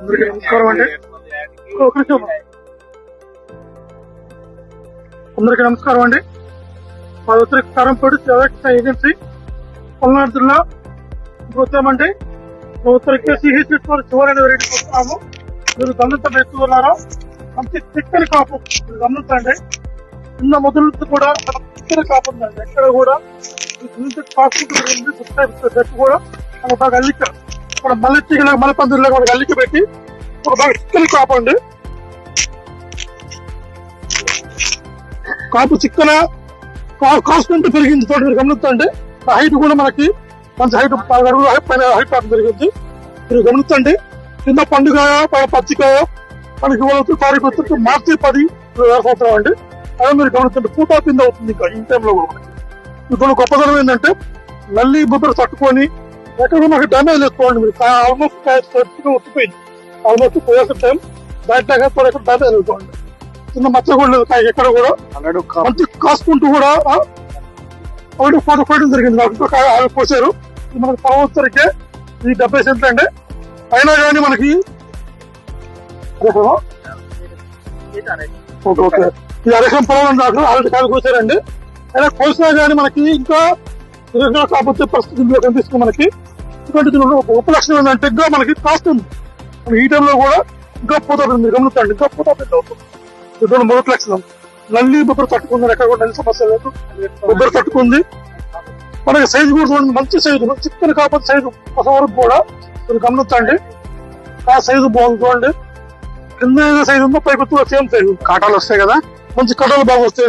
అందరికీ నమస్కారం అండి. అందరికీ నమస్కారం అండి. మా ఉత్తర కారంపేట ఏజెన్సీ పల్నాడు జిల్లా వచ్చామండి. మా ఉత్తరకి సిహెచ్ చివరి వెరైటీకి వస్తున్నాము. మీరు గమనించడం ఎత్తున్నారా? మంచి చిక్కని కాపు మీరు గమనించండి. చిన్న మొదలు కూడా చిక్కని కాపు ఉందండి. ఎక్కడ కూడా కాసుకుంటుంది కూడా ఒక బాగా అల్లిక మన మల్లె మల్లెపందుల్లో మనకు అల్లిక పెట్టి ఒక బాగా చిక్కని కాపు అండి. కాపు చిక్కన కాసుకుంటూ పెరిగింది తోట మీరు గమనించండి. హైట్ కూడా మనకి మంచి హైట్ పైన హైట్ పెరిగింది మీరు గమనించండి. కింద పండుగాయ పైన పచ్చికాయ మనకి తారీఖు వచ్చి మార్చి 10 సంవత్సరం అండి. అదే మీరు గమనించండి. పూటా పిండి అవుతుంది ఇంకా ఈ టైంలో కూడా. ఇప్పుడు గొప్పదనం ఏంటంటే నల్లి బుబ్బరు తట్టుకొని ఎక్కడ మనకి డ్యామేజ్ వేసుకోండి. మీరు ఆల్మోస్ట్ ఒత్తిపోయింది. ఆల్మోస్ట్ పోయేసిన టైం బయట డ్యామేజ్ వేసుకోండి. చిన్న మచ్చ కూడా లేదు ఎక్కడ కూడా మంచి కాసుకుంటూ కూడా ఫోటో ఫోటో జరిగింది. పోసారు మనకి సంవత్సరకే ఈ 70 సెంట్లు అండి. అయినా కానీ మనకి ఈ అరసం పొలం దాకా ఆల్రెడీ కాలు కోసారండి. అయినా కోసినా కానీ మనకి ఇంకా కాకపోతే పరిస్థితి కనిపిస్తుంది మనకి. ఎందుకంటే ఉపలక్షణం ఏంటంటే ఇంకా మనకి కాస్ట్ ఉంది. ఈ టైంలో కూడా ఇంకా పోతుంది మీరు గమనించండి. ఇంకా పోతా పెద్ద అవుతుంది. ఇటువంటి మొదటి లక్షణం నల్లి బొబ్బరు తట్టుకుంది. ఎక్కడ కూడా నల్లి సమస్య లేదు. బొబ్బరు తట్టుకుంది. మనకి సైజు కూడా చూడండి. మంచి సైజు చిక్కని కాకపోతే సైజు వరకు కూడా మీరు గమనించండి. ఆ సైజు బాగుంది చూడండి. కింద సైజు ఉందో పైకి సేమ్ సైజు కాటాలు వస్తాయి కదా. మంచి కటాలు బాగా వస్తాయండి.